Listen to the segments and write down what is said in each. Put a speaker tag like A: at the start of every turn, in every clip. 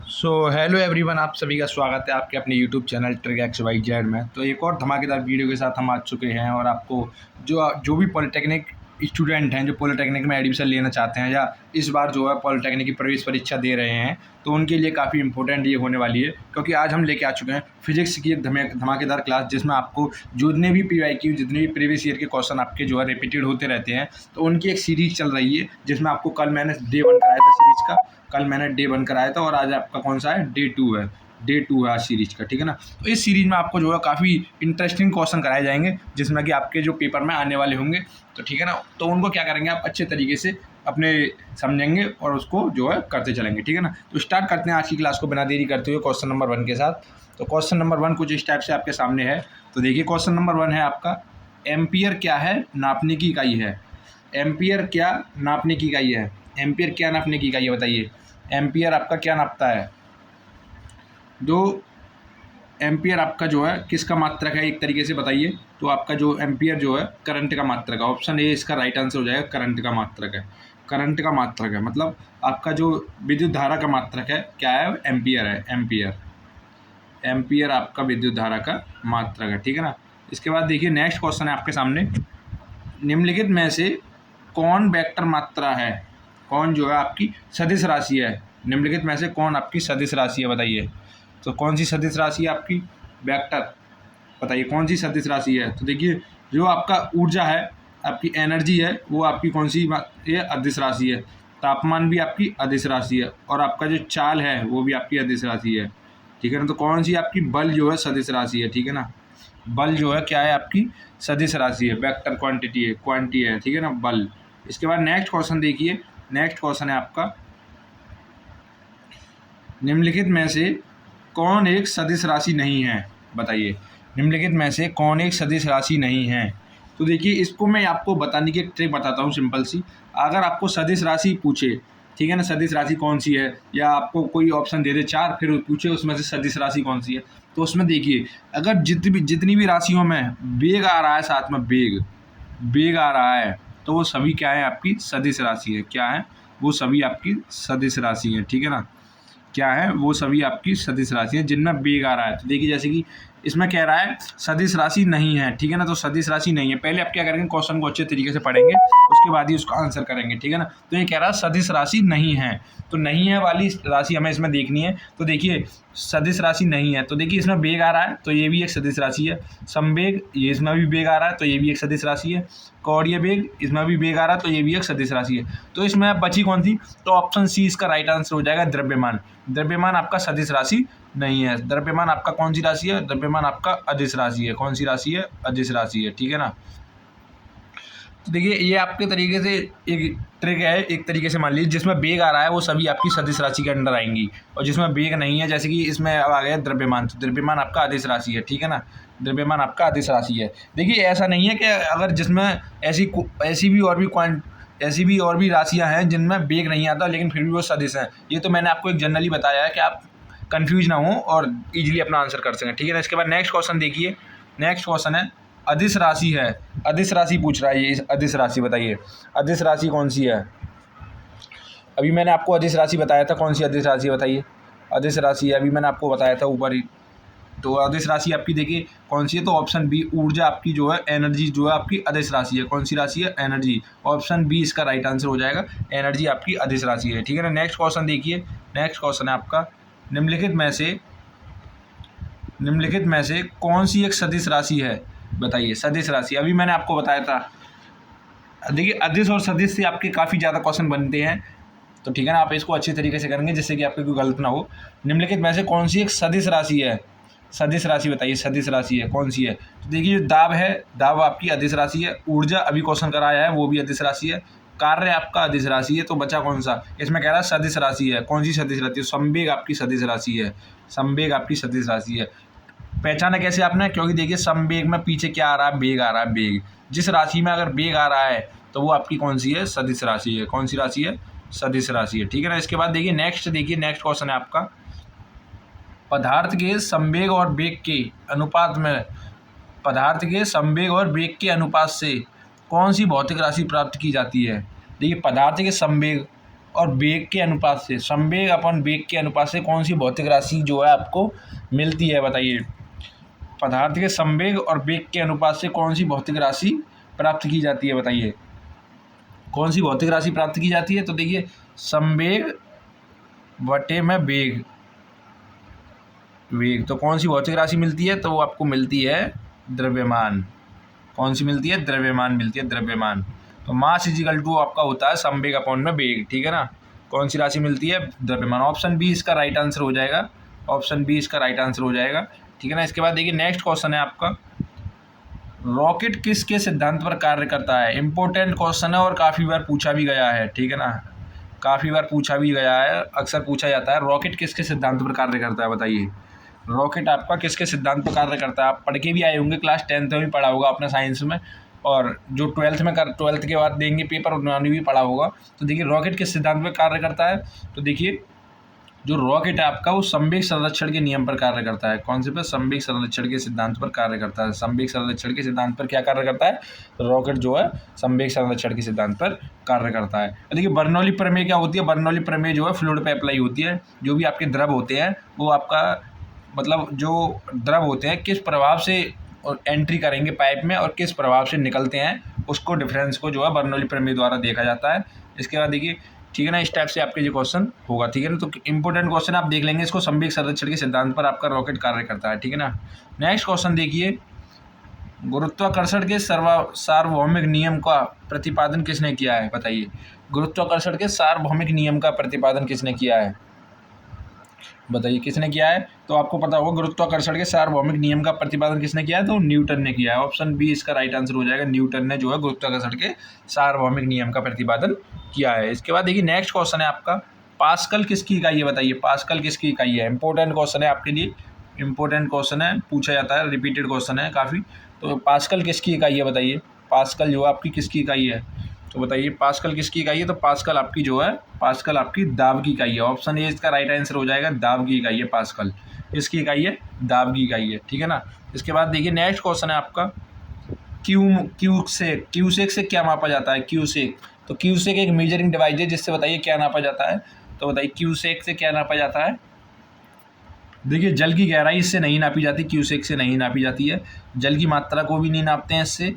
A: Hello everyone, आप सभी का स्वागत है आपके अपने YouTube channel trick X Y Z में। तो एक और धमाकेदार वीडियो के साथ हम आ चुके हैं और आपको जो भी पॉलिटेक्निक स्टूडेंट हैं जो पॉलिटेक्निक में एडमिशन लेना चाहते हैं या इस बार जो है पॉलिटेक्निक की प्रवेश परीक्षा दे रहे हैं, तो उनके लिए काफ़ी इंपॉर्टेंट ये होने वाली है, क्योंकि आज हम लेके आ चुके हैं फिजिक्स की एक धमाकेदार क्लास, जिसमें आपको जितने भी PYQ जितने भी प्रीवियस ईयर के क्वेश्चन आपके जो है रिपीटेड होते रहते हैं, तो उनकी एक सीरीज चल रही है, जिसमें आपको कल मैंने डे 1 कराया था सीरीज का। कल मैंने डे 1 कराया था और आज आपका कौन सा है, डे 2 है आज सीरीज का, ठीक है ना। तो इस सीरीज में आपको जो है काफ़ी इंटरेस्टिंग क्वेश्चन कराए जाएंगे, जिसमें कि आपके जो पेपर में आने वाले होंगे, तो ठीक है ना। तो उनको क्या करेंगे, आप अच्छे तरीके से अपने समझेंगे और उसको जो है करते चलेंगे, ठीक है ना। तो स्टार्ट करते हैं आज की क्लास को बिना देरी करते हुए क्वेश्चन नंबर 1 के साथ। तो क्वेश्चन नंबर 1 कुछ इस टाइप से आपके सामने है। तो देखिए क्वेश्चन नंबर 1 है आपका, एम्पियर क्या है, नापने की इकाई है। एम्पियर क्या नापने की इकाई है, एम्पियर क्या नापने की इकाई है, बताइए। एम्पियर आपका क्या नापता है, जो एम्पियर आपका जो है किसका मात्रक है, एक तरीके से बताइए। तो आपका जो एम्पियर जो है करंट का मात्रक है। ऑप्शन ए इसका राइट आंसर हो जाएगा, करंट का मात्रक है। करंट का मात्रक है मतलब आपका जो विद्युत धारा का मात्रक है क्या है, एम्पियर है। एम्पियर आपका विद्युत धारा का मात्रक है, ठीक है ना। इसके बाद देखिए नेक्स्ट क्वेश्चन है आपके सामने, निम्नलिखित में से कौन वेक्टर मात्रा है, कौन जो है आपकी सदिश राशि है। निम्नलिखित में से कौन आपकी सदिश राशि है, बताइए। तो कौन सी सदिश राशि है आपकी, वेक्टर, बताइए कौन सी सदिश राशि है। तो देखिए जो आपका ऊर्जा है, आपकी एनर्जी है, वो आपकी कौन सी ये अदिश राशि है। तापमान भी आपकी अदिश राशि है और आपका जो चाल है वो भी आपकी अदिश राशि है, ठीक है ना। तो कौन सी आपकी बल जो है सदिश राशि है, ठीक है ना। बल जो है क्या है आपकी सदिश राशि है, वेक्टर क्वांटिटी है, ठीक है ना, बल। इसके बाद नेक्स्ट क्वेश्चन देखिए, नेक्स्ट क्वेश्चन है आपका, निम्नलिखित में से कौन एक सदिश राशि नहीं है, बताइए। निम्नलिखित में से कौन एक सदिश राशि नहीं है। तो देखिए इसको मैं आपको बताने की एक ट्रिक बताता हूँ सिंपल सी। अगर आपको सदिश राशि पूछे, ठीक है ना, सदिश राशि कौन सी है, या आपको कोई ऑप्शन दे दे 4 फिर पूछे उसमें से सदिश राशि कौन सी है, तो उसमें देखिए अगर जितनी भी राशियों में वेग आ रहा है, साथ में वेग आ रहा है, तो वो सभी क्या है, आपकी सदिश राशि है। क्या है, वो सभी आपकी सदिश राशि है, ठीक है ना। क्या है, वो सभी आपकी सदिश राशि है जिनमें वेग आ रहा है। तो देखिए जैसे कि इसमें कह रहा है सदिश राशि नहीं है, ठीक है ना। तो सदिश राशि नहीं है, पहले आप क्या करेंगे, क्वेश्चन को अच्छे तरीके से पढ़ेंगे, उसके बाद ही उसका आंसर करेंगे, ठीक है ना। तो ये कह रहा है सदिश राशि नहीं है, तो नहीं है वाली राशि हमें इसमें देखनी है। तो देखिए सदिश राशि नहीं है, तो देखिए इसमें वेग आ रहा है तो ये भी एक सदिश राशि है। समवेग, ये इसमें भी वेग आ रहा है तो ये भी एक सदिश राशि है। कौड़ीय वेग, इसमें भी वेग आ रहा है तो ये भी एक सदिश राशि है। तो इसमें बची कौन सी, तो ऑप्शन सी इसका राइट आंसर हो जाएगा, द्रव्यमान। द्रव्यमान आपका सदिश राशि नहीं है। द्रव्यमान आपका कौन सी राशि है, द्रव्यमान आपका अदिश राशि है। कौन सी राशि है, अदिश राशि है, ठीक है ना। तो देखिए ये आपके तरीके से एक ट्रिक है, एक तरीके से मान लीजिए जिसमें वेग आ रहा है वो सभी आपकी सदिश राशि के अंडर आएंगी, और जिसमें वेग नहीं है, जैसे कि इसमें अब आ गया द्रव्यमान, तो द्रव्यमान आपका अदिश राशि है, ठीक है ना। द्रव्यमान आपका अदिश राशि है। देखिए ऐसा नहीं है कि अगर जिसमें ऐसी भी और भी राशियाँ हैं जिनमें वेग नहीं आता लेकिन फिर भी वो सदिश हैं। ये तो मैंने आपको एक जनरली बताया है कि आप कंफ्यूज ना हो और इजीली अपना आंसर कर सकें, ठीक है ना। इसके बाद नेक्स्ट क्वेश्चन देखिए, नेक्स्ट क्वेश्चन है, अदिश राशि है, अदिश राशि पूछ रहा है ये, अदिश राशि बताइए, अदिश राशि कौन सी है। अभी मैंने आपको अदिश राशि बताया था, कौन सी अदिश राशि बताइए। अदिश राशि है, अभी मैंने आपको बताया था ऊपर ही। तो अदिश राशि आपकी देखिए कौन सी है, तो ऑप्शन बी, ऊर्जा आपकी जो है, एनर्जी जो है आपकी अदिश राशि है। कौन सी राशि है, एनर्जी। ऑप्शन बी इसका राइट आंसर हो जाएगा, एनर्जी आपकी अदिश राशि है, ठीक है ना। नेक्स्ट क्वेश्चन देखिए, नेक्स्ट क्वेश्चन है आपका, निम्नलिखित में से कौन सी एक सदिश राशि है, बताइए। सदिश राशि अभी मैंने आपको बताया था। देखिए अदिश और सदिश से आपके काफ़ी ज़्यादा क्वेश्चन बनते हैं, तो ठीक है ना, आप इसको अच्छी तरीके से करेंगे जिससे कि आपकी कोई गलत ना हो। निम्नलिखित में से कौन सी एक सदिश राशि है, सदिश राशि बताइए, सदिश राशि है कौन सी है। तो देखिए जो दाब है, दाब आपकी अदिश राशि है। ऊर्जा अभी क्वेश्चन कराया है वो भी अदिश राशि है। कार्य आपका अदिश राशि है। तो बचा कौन सा, इसमें कह रहा है सदिश राशि है। कौन सी सदिश राशि है, संवेग आपकी सदिश राशि है। संवेग आपकी सदिश राशि है। पहचाना कैसे आपने, क्योंकि देखिए समवेग में पीछे क्या आ रहा है, वेग आ रहा है, वेग। जिस राशि में अगर वेग आ रहा है तो वो आपकी कौन सी है, सदिश राशि है। कौन सी राशि है, सदिश राशि है, ठीक है ना। इसके बाद देखिए नेक्स्ट क्वेश्चन है आपका, पदार्थ के संवेग और वेग के अनुपात में, पदार्थ के संवेग और वेग के अनुपात से कौन सी भौतिक राशि प्राप्त की जाती है। देखिए पदार्थ के संवेग और वेग के अनुपात से, संवेग अपन वेग के अनुपात से कौन सी भौतिक राशि जो है आपको मिलती है बताइए। पदार्थ के संवेग और वेग के अनुपात से कौन सी भौतिक राशि प्राप्त की जाती है बताइए। कौन सी भौतिक राशि प्राप्त की जाती है, तो देखिए संवेग बटे में वेग, तो कौन सी भौतिक राशि मिलती है, तो वो आपको मिलती है द्रव्यमान। कौन सी मिलती है, द्रव्यमान मिलती है, द्रव्यमान। तो मास इजिकल टू आपका होता है संवेग अपॉन में वेग, ठीक है ना। कौन सी राशि मिलती है, द्रव्यमान। ऑप्शन बी इसका राइट आंसर हो जाएगा, ऑप्शन बी इसका राइट आंसर हो जाएगा, ठीक है ना। इसके बाद देखिए नेक्स्ट क्वेश्चन है आपका, रॉकेट किसके सिद्धांत पर कार्य करता है। इंपॉर्टेंट क्वेश्चन है और काफ़ी बार पूछा भी गया है, ठीक है ना, काफ़ी बार पूछा भी गया है, अक्सर पूछा जाता है रॉकेट किसके सिद्धांत पर कार्य करता है बताइए। रॉकेट आपका किसके सिद्धांत पर कार्य करता है, आप पढ़ के भी आए होंगे, क्लास 10th में भी पढ़ा होगा आपने साइंस में, और जो 12th के बाद देंगे पेपर उन्होंने भी पढ़ा होगा। तो देखिए रॉकेट किस सिद्धांत पर कार्य करता है, तो देखिए जो रॉकेट है आपका वो संवेग संरक्षण के नियम पर कार्य करता है। कौन से पर, संवेग संरक्षण के सिद्धांत पर कार्य करता है। संवेग संरक्षण के सिद्धांत पर क्या कार्य करता है, रॉकेट जो है संवेग संरक्षण के सिद्धांत पर कार्य करता है। देखिए बर्नौली प्रमेय क्या होती है, बर्नौली प्रमेय जो है फ्लूइड पे अप्लाई होती है। जो भी आपके द्रव होते हैं वो आपका मतलब जो द्रव होते हैं किस प्रभाव से एंट्री करेंगे पाइप में और किस प्रभाव से निकलते हैं, उसको डिफरेंस को जो है बर्नौली प्रमेय द्वारा देखा जाता है। इसके बाद देखिए, ठीक है ना, इस टाइप से आपके जो क्वेश्चन होगा, ठीक है ना। तो इंपॉर्टेंट क्वेश्चन आप देख लेंगे इसको, संवेग संरक्षण के सिद्धांत पर आपका रॉकेट कार्य करता है, ठीक है ना। नेक्स्ट क्वेश्चन देखिए, गुरुत्वाकर्षण के सार्वभौमिक नियम का प्रतिपादन किसने किया है बताइए। गुरुत्वाकर्षण के सार्वभौमिक नियम का प्रतिपादन किसने किया है बताइए, किसने किया है। तो आपको पता होगा गुरुत्वाकर्षण के सार्वभौमिक नियम का प्रतिपादन किसने किया है, तो न्यूटन ने किया है। ऑप्शन बी इसका राइट आंसर हो जाएगा, न्यूटन ने जो है गुरुत्वाकर्षण के सार्वभौमिक नियम का प्रतिपादन किया है। इसके बाद देखिए नेक्स्ट क्वेश्चन है आपका, पास्कल किसकी इकाई है बताइए। पास्कल किसकी इकाई है, इंपॉर्टेंट क्वेश्चन है आपके लिए, इंपॉर्टेंट क्वेश्चन है, पूछा जाता है, रिपीटेड क्वेश्चन है काफ़ी। तो पास्कल किसकी इकाई है बताइए, पास्कल जो है आपकी किसकी इकाई है, तो बताइए पास्कल किसकी इकाई है। तो पास्कल आपकी जो है, पास्कल आपकी दाब की इकाई है। ऑप्शन ए इसका राइट आंसर हो जाएगा, दाब की इकाई है पास्कल। इसकी इकाई है, दाब की इकाई है, ठीक है ना। इसके बाद देखिए नेक्स्ट क्वेश्चन है आपका, क्यूसेक से क्या मापा जाता है, क्यूसेक। तो क्यूसेक एक मेजरिंग डिवाइस है जिससे बताइए क्या नापा जाता है, तो बताइए क्यूसेक से क्या नापा जाता है। देखिए जल की गहराई इससे नहीं नापी जाती, क्यूसेक से नहीं नापी जाती है। जल की मात्रा को भी नहीं नापते हैं इससे,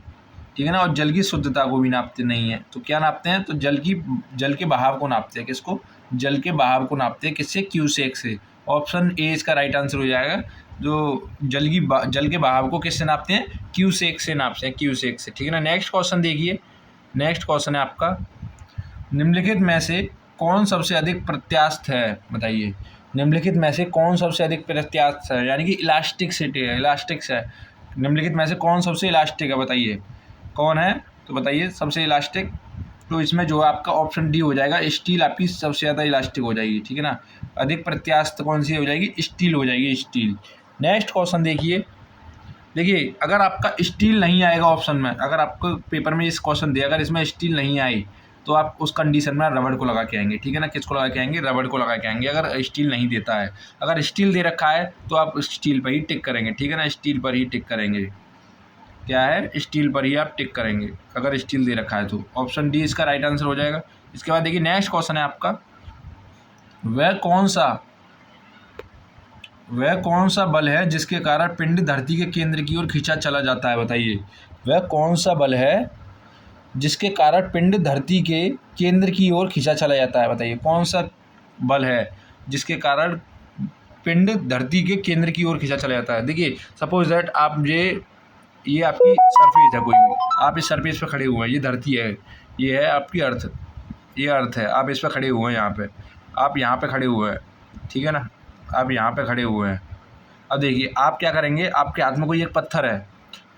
A: ठीक है ना, और जल की शुद्धता को भी नापते नहीं है। तो क्या नापते हैं, तो जल के बहाव को नापते हैं, किसको, जल के बहाव को नापते हैं, किससे, क्यूसेक से। ऑप्शन ए इसका राइट आंसर हो जाएगा, जो जल के बहाव को किससे नापते हैं, क्यूसेक से नापते हैं, क्यूसेक से, ठीक है ना। नेक्स्ट क्वेश्चन देखिए, नेक्स्ट क्वेश्चन है आपका, निम्नलिखित में से कौन सबसे अधिक प्रत्यास्थ है बताइए। निम्नलिखित में से कौन सबसे अधिक प्रत्यास्थ है, यानी कि इलास्टिसिटी है, इलास्टिक्स है। निम्नलिखित में से कौन सबसे इलास्टिक है बताइए, कौन है, तो बताइए सबसे इलास्टिक। तो इसमें जो है आपका ऑप्शन डी हो जाएगा, स्टील आपकी सबसे ज़्यादा इलास्टिक हो जाएगी, ठीक है ना। अधिक प्रत्यास्थ कौन सी हो जाएगी, स्टील हो जाएगी, स्टील। नेक्स्ट क्वेश्चन देखिए, अगर आपका स्टील नहीं आएगा ऑप्शन में, अगर आपको पेपर में इस क्वेश्चन दे अगर इसमें स्टील नहीं आई तो आप उस कंडीशन में रबड़ को लगा के आएंगे, ठीक है ना। किसको लगा के आएंगे, रबड़ को लगा के आएंगे अगर स्टील नहीं देता है। अगर स्टील दे रखा है तो आप स्टील पर ही टिक करेंगे, ठीक है ना, स्टील पर ही टिक करेंगे। क्या है, स्टील पर ही आप टिक करेंगे अगर स्टील दे रखा है तो। ऑप्शन डी इसका राइट आंसर हो जाएगा। इसके बाद देखिए नेक्स्ट क्वेश्चन है आपका, वह कौन सा बल है जिसके कारण पिंड धरती के केंद्र की ओर खींचा चला जाता है बताइए। वह कौन सा बल है जिसके कारण पिंड धरती के केंद्र की ओर खींचा चला जाता है बताइए। कौन सा बल है जिसके कारण पिंड धरती के केंद्र की ओर खींचा चला जाता है। देखिए सपोज दैट आप ये आपकी सरफेस है कोई भी, आप इस सरफेस पे खड़े हुए हैं, ये धरती है, ये है आपकी अर्थ, ये अर्थ है, आप इस पे खड़े हुए हैं, यहाँ पे आप यहाँ पे खड़े हुए हैं, ठीक है ना, आप यहाँ पे खड़े हुए हैं। अब देखिए आप क्या करेंगे, आपके हाथ में कोई एक पत्थर है,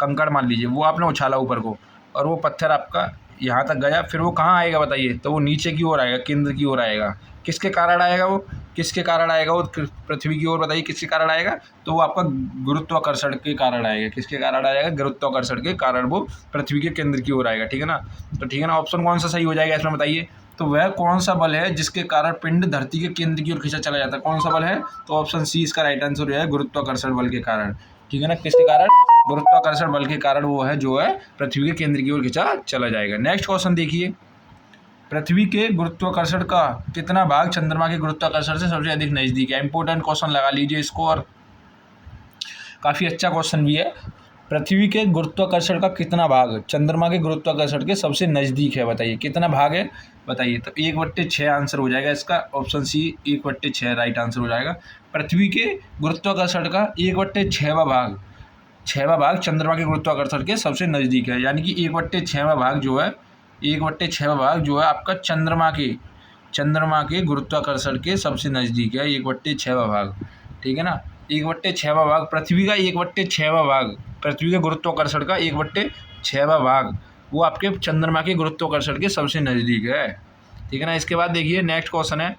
A: कंकड़ मान लीजिए, वो आपने उछाला ऊपर को और वो पत्थर आपका यहाँ तक गया, फिर वो कहाँ आएगा बताइए, तो वो नीचे की ओर आएगा, केंद्र की ओर आएगा। किसके कारण आएगा वो, किसके कारण आएगा वो, पृथ्वी की ओर, बताइए किसके कारण आएगा, तो वो आपका गुरुत्वाकर्षण के कारण आएगा। किसके कारण आएगा, गुरुत्वाकर्षण के कारण वो पृथ्वी के केंद्र की ओर आएगा, ठीक है ना। तो ठीक है ना, ऑप्शन कौन सा सही हो जाएगा इसमें बताइए। तो वह कौन सा बल है जिसके कारण पिंड धरती के केंद्र की ओर खींचा चला जाता है, कौन सा बल है, तो ऑप्शन सी इसका राइट आंसर हो जाएगा, गुरुत्वाकर्षण बल के कारण, ठीक है ना। किसके कारण, गुरुत्वाकर्षण बल के कारण वो है जो है पृथ्वी के केंद्र की ओर खींचा चला जाएगा। नेक्स्ट क्वेश्चन देखिए, पृथ्वी के गुरुत्वाकर्षण का कितना भाग चंद्रमा के गुरुत्वाकर्षण से सबसे अधिक नज़दीक है। इंपॉर्टेंट क्वेश्चन लगा लीजिए इसको, और काफ़ी अच्छा क्वेश्चन भी है। पृथ्वी के गुरुत्वाकर्षण का कितना भाग चंद्रमा के गुरुत्वाकर्षण के सबसे नज़दीक है, बताइए कितना भाग है, बताइए। तो 1/6 आंसर हो जाएगा इसका, ऑप्शन सी 1/6 राइट आंसर हो जाएगा। पृथ्वी के गुरुत्वाकर्षण का 1/6वां भाग, 6वां भाग चंद्रमा के गुरुत्वाकर्षण के सबसे नज़दीक है, यानी कि 1/6वां भाग जो है, 1/6वां भाग जो है आपका चंद्रमा के गुरुत्वाकर्षण के सबसे नज़दीक है, 1/6वां भाग, ठीक है ना। 1/6वां भाग पृथ्वी का, 1/6वां भाग पृथ्वी के गुरुत्वाकर्षण का 1/6वां भाग वो आपके चंद्रमा के गुरुत्वाकर्षण के सबसे नज़दीक है, ठीक है ना। इसके बाद देखिए नेक्स्ट क्वेश्चन है,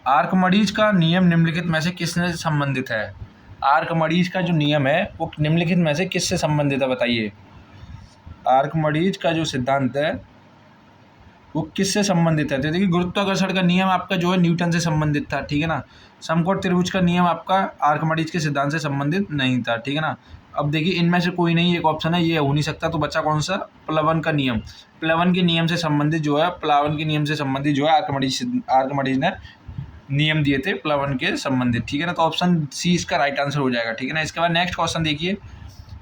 A: आर्कमिडीज का नियम निम्नलिखित में से किससे संबंधित है। आर्कमिडीज का जो नियम है वो निम्नलिखित में से किससे संबंधित है, बताइए। आर्कमिडीज का जो सिद्धांत है वो किससे संबंधित है। तो देखिए गुरुत्वाकर्षण का नियम आपका जो है न्यूटन से संबंधित था, ठीक है ना। समकोण त्रिभुज का नियम आपका आर्कमिडीज के सिद्धांत से संबंधित नहीं था, ठीक है ना। अब देखिए इनमें से कोई नहीं, एक ऑप्शन है, ये हो नहीं सकता, तो बचा कौन सा, प्लवन का नियम। प्लवन के नियम से संबंधित जो है, आर्कमिडीज ने नियम दिए थे प्लवन के संबंधित, ठीक है ना। तो ऑप्शन सी इसका राइट आंसर हो जाएगा, ठीक है ना। इसके बाद नेक्स्ट क्वेश्चन देखिए,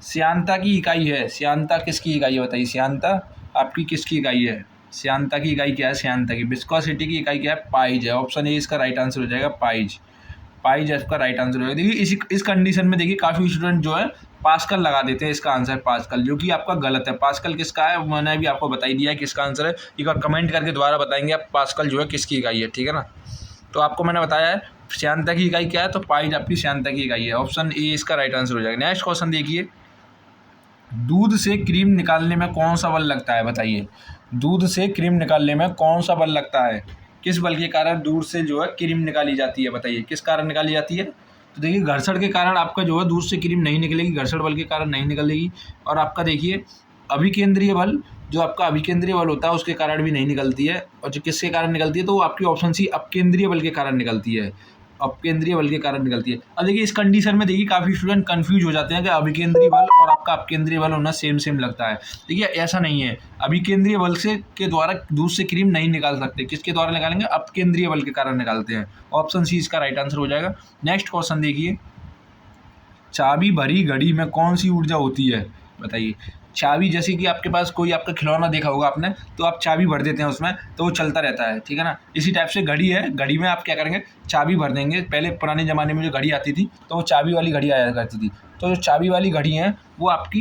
A: श्यानता की इकाई है, श्यानता किसकी इकाई है, बताइए। श्यानता आपकी किसकी इकाई है, श्यानता की इकाई क्या है, श्यानता की विस्कोसिटी की इकाई क्या है, पाइज है। ऑप्शन ए इसका राइट आंसर हो जाएगा, पाइज इसका राइट आंसर हो जाएगा। देखिए इस कंडीशन में देखिए काफ़ी स्टूडेंट जो है पास्कल लगा देते हैं इसका आंसर पास्कल, जो कि आपका गलत है। पास्कल किसका है मैंने भी आपको बता ही दिया है किसका आंसर है, एक बार कमेंट करके दोबारा बताएंगे आप पास्कल जो है किसकी इकाई है, ठीक है ना। तो आपको मैंने बताया है श्यानता की इकाई क्या है, तो पाइज आपकी श्यानता की इकाई है, ऑप्शन ए इसका राइट आंसर हो जाएगा। नेक्स्ट क्वेश्चन देखिए, दूध से क्रीम निकालने में कौन सा बल लगता है, बताइए। दूध से क्रीम निकालने में कौन सा बल लगता है, किस बल के कारण दूध से जो है क्रीम निकाली जाती है, बताइए किस कारण निकाली जाती है। तो देखिए घर्षण के कारण आपका जो है दूध से क्रीम नहीं निकलेगी, घर्षण बल के कारण नहीं निकलेगी। और आपका देखिए अभिकेंद्रीय बल, जो आपका अभिकेंद्रीय बल होता है उसके कारण भी नहीं निकलती है, और जो किसके कारण निकलती है, तो वो आपकी ऑप्शन सी अपकेंद्रीय बल के कारण निकलती है, अपकेंद्रीय बल के कारण निकलती है। अब देखिए इस कंडीशन में देखिए काफ़ी स्टूडेंट कंफ्यूज हो जाते हैं कि अभिकेंद्रीय बल और आपका अपकेंद्रीय बल होना सेम लगता है। देखिए ऐसा नहीं है, अभिकेंद्रीय बल से के द्वारा दूध से क्रीम नहीं निकाल सकते, किसके द्वारा निकालेंगे, अपकेंद्रीय बल के कारण निकालते हैं। ऑप्शन सी इसका राइट आंसर हो जाएगा। नेक्स्ट क्वेश्चन देखिए, चाबी भरी घड़ी में कौन सी ऊर्जा होती है, बताइए। चाबी, जैसे कि आपके पास कोई आपका खिलौना देखा होगा आपने, तो आप चाबी भर देते हैं उसमें तो वो चलता रहता है, ठीक है ना। इसी टाइप से घड़ी है, घड़ी में आप क्या करेंगे, चाबी भर देंगे। पहले पुराने ज़माने में जो घड़ी आती थी तो वो चाबी वाली घड़ी आया करती थी, तो जो चाबी वाली घड़ी हैं वो आपकी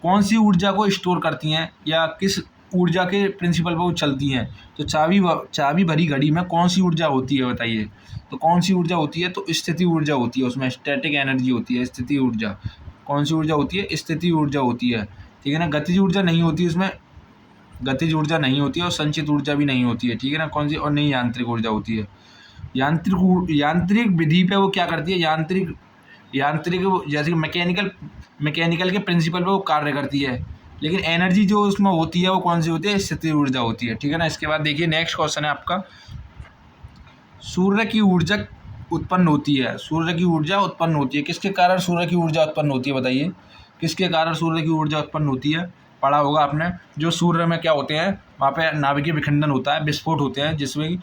A: कौन सी ऊर्जा को स्टोर करती हैं या किस ऊर्जा के प्रिंसिपल पर वो चलती हैं। तो चाबी भरी घड़ी में कौन सी ऊर्जा होती है, बताइए। तो कौन सी ऊर्जा होती है, तो स्थिति ऊर्जा होती है, उसमें स्टैटिक एनर्जी होती है, स्थिति ऊर्जा। कौन सी ऊर्जा होती है, स्थिति ऊर्जा होती है, ठीक है ना। गतिज ऊर्जा नहीं होती उसमें, गतिज ऊर्जा नहीं होती है, और संचित ऊर्जा भी नहीं होती है, ठीक है ना। कौन सी, और नहीं यांत्रिक ऊर्जा होती है। यांत्रिक विधि पे वो क्या करती है, यांत्रिक जैसे मैकेनिकल के प्रिंसिपल पे वो कार्य करती है, लेकिन एनर्जी जो उसमें होती है वो कौन सी होती है, स्थिति ऊर्जा होती है, ठीक है ना। इसके बाद देखिए नेक्स्ट क्वेश्चन है आपका, सूर्य की ऊर्जा उत्पन्न होती है, सूर्य की ऊर्जा उत्पन्न होती है, किसके कारण सूर्य की ऊर्जा उत्पन्न होती है, बताइए किसके कारण सूर्य की ऊर्जा उत्पन्न होती है। पढ़ा होगा आपने, जो सूर्य में क्या होते हैं, वहाँ पे नाभिकीय विखंडन होता है, विस्फोट होते हैं जिसमें,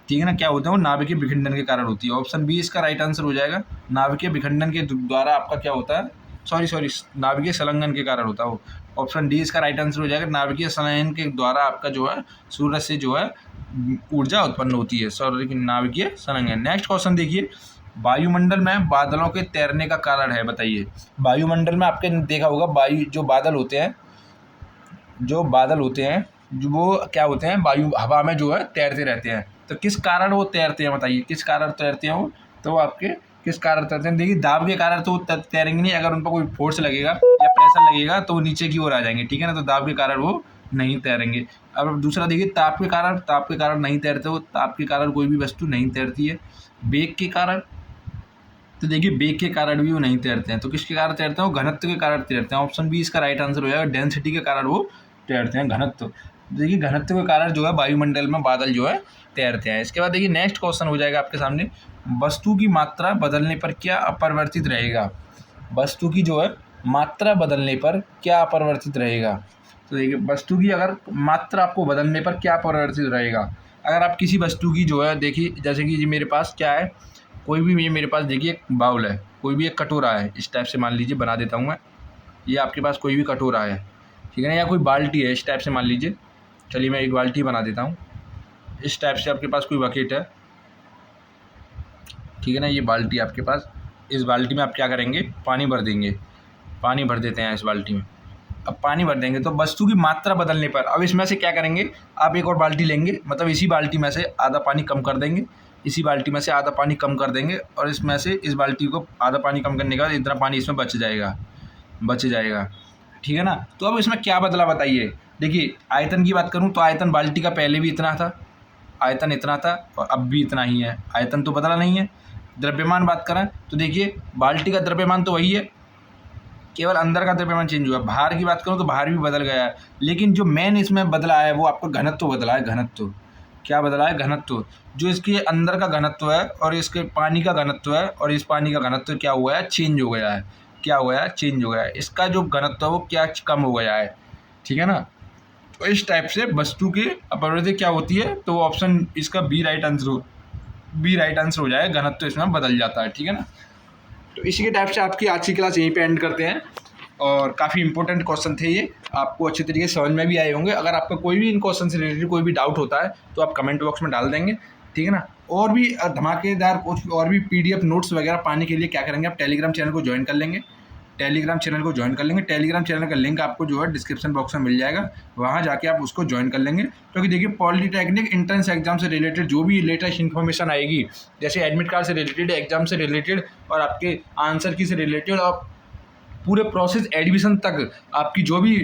A: ठीक है ना, क्या होते हैं वो नाभिकीय विखंडन के कारण होती है। ऑप्शन बी इसका राइट आंसर हो जाएगा। नाभिकीय विखंडन के द्वारा आपका क्या होता है, सॉरी नाभिकीय संलग्न के कारण होता है वो। ऑप्शन डी इसका राइट आंसर हो जाएगा। नाभिकीय संलग्न के द्वारा आपका जो है सूर्य से जो है ऊर्जा उत्पन्न होती है, सॉरी नाभिकीय संलग्न। नेक्स्ट क्वेश्चन देखिए, वायुमंडल में बादलों के तैरने का कारण है, बताइए। वायुमंडल में आपने देखा होगा जो बादल होते हैं जो वो क्या होते हैं, हवा में जो है तैरते रहते हैं। तो किस कारण वो तैरते हैं, बताइए किस कारण तैरते हैं वो, तो आपके किस कारण तैरते हैं। देखिए दाब के कारण तो तैरेंगे नहीं, अगर उन पर कोई फोर्स लगेगा या प्रेशर लगेगा तो वो नीचे की ओर आ जाएंगे, ठीक है ना। तो दाब के कारण वो नहीं तैरेंगे। अब दूसरा देखिए, ताप के कारण नहीं तैरते वो, ताप के कारण कोई भी वस्तु नहीं तैरती है। वेग के कारण, तो देखिए वेग के कारण भी वो नहीं तैरते हैं। तो किसके कारण तैरते हैं, वो घनत्व के कारण तैरते हैं। ऑप्शन बी इसका राइट आंसर हो जाएगा, डेंसिटी के कारण वो तैरते हैं, घनत्व। देखिए घनत्व के कारण जो है वायुमंडल में बादल जो है तैरते हैं। इसके बाद देखिए नेक्स्ट क्वेश्चन हो जाएगा आपके सामने, वस्तु की मात्रा बदलने पर क्या अपरिवर्तित रहेगा। वस्तु की जो है मात्रा बदलने पर क्या अपरिवर्तित रहेगा। तो देखिए वस्तु की अगर मात्रा आपको बदलने पर क्या परिवर्तित रहेगा। अगर आप किसी वस्तु की जो है देखिए, जैसे कि मेरे पास क्या है, कोई भी ये मेरे पास देखिए एक बाउल है, कोई भी एक कटोरा है, इस टाइप से मान लीजिए बना देता हूँ मैं। ये आपके पास कोई भी कटोरा है, ठीक है ना, या कोई बाल्टी है, इस टाइप से मान लीजिए। चलिए मैं एक बाल्टी बना देता हूँ। इस टाइप से आपके पास कोई बकेट है, ठीक है ना, ये बाल्टी आपके पास। इस बाल्टी में आप क्या करेंगे, पानी भर देंगे। पानी भर देते हैं इस बाल्टी में। अब पानी भर देंगे तो वस्तु की मात्रा बदलने पर अब इसमें से क्या करेंगे, आप एक और बाल्टी लेंगे, मतलब इसी बाल्टी में से आधा पानी कम कर देंगे, इसी बाल्टी में से आधा पानी कम कर देंगे, और इसमें से इस बाल्टी को आधा पानी कम करने के बाद इतना पानी इसमें बच जाएगा, ठीक है ना। तो अब इसमें क्या बदला बताइए। देखिए आयतन की बात करूँ तो आयतन बाल्टी का पहले भी इतना था, आयतन इतना था, और अब भी इतना ही है, आयतन तो बदला नहीं है। द्रव्यमान बात करें तो देखिए बाल्टी का द्रव्यमान तो वही है, केवल अंदर का द्रव्यमान चेंज हुआ। भार की बात करूँ तो भार भी बदल गया है, लेकिन जो मेन इसमें बदला है वो आपका घनत्व बदला है। घनत्व क्या बदला है, घनत्व। जो इसके अंदर का घनत्व है और इसके पानी का घनत्व है, और इस पानी का घनत्व क्या हुआ है, चेंज हो गया है। क्या हुआ है, चेंज हो गया है। इसका जो घनत्व है वो क्या कम हो गया है, ठीक है ना। तो इस टाइप से वस्तु की अपरिवर्तन क्या होती है, तो ऑप्शन इसका बी राइट आंसर हो जाए, घनत्व इसमें बदल जाता है, ठीक है ना। तो इसी के टाइप से आपकी आज की क्लास यहीं पे एंड करते हैं, और काफ़ी इंपॉर्टेंट क्वेश्चन थे ये, आपको अच्छे तरीके से समझ में भी आए होंगे। अगर आपका कोई भी इन क्वेश्चन से रिलेटेड कोई भी डाउट होता है तो आप कमेंट बॉक्स में डाल देंगे, ठीक है ना। और भी धमाकेदार कुछ और भी PDF नोट्स वगैरह पाने के लिए क्या करेंगे, आप टेलीग्राम चैनल को ज्वाइन कर लेंगे। टेलीग्राम चैनल का लिंक आपको जो है डिस्क्रिप्शन बॉक्स में मिल जाएगा, वहाँ जाके आप उसको ज्वाइन कर लेंगे। क्योंकि देखिए पॉलिटेक्निक एंट्रेंस एग्जाम से रिलेटेड जो भी लेटेस्ट इन्फॉर्मेशन आएगी, जैसे एडमिट कार्ड से रिलेटेड, एग्जाम से रिलेटेड, और आपके आंसर की से रिलेटेड, और पूरे प्रोसेस एडमिशन तक आपकी जो भी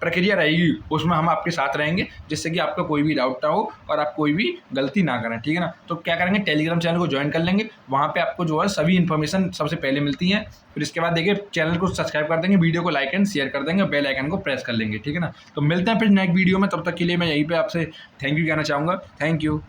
A: प्रक्रिया रहेगी उसमें हम आपके साथ रहेंगे, जिससे कि आपका कोई भी डाउट ना हो और आप कोई भी गलती ना करें, ठीक है ना। तो क्या करेंगे, टेलीग्राम चैनल को ज्वाइन कर लेंगे, वहाँ पे आपको जो है सभी इन्फॉर्मेशन सबसे पहले मिलती है। फिर इसके बाद देखिए चैनल को सब्सक्राइब कर देंगे, वीडियो को लाइक एंड शेयर कर देंगे, बेल आइकन को प्रेस कर लेंगे, ठीक है ना। तो मिलते हैं फिर नेक्स्ट वीडियो में, तब तक के लिए मैं यहीं पर आपसे थैंक यू कहना चाहूँगा। Thank you.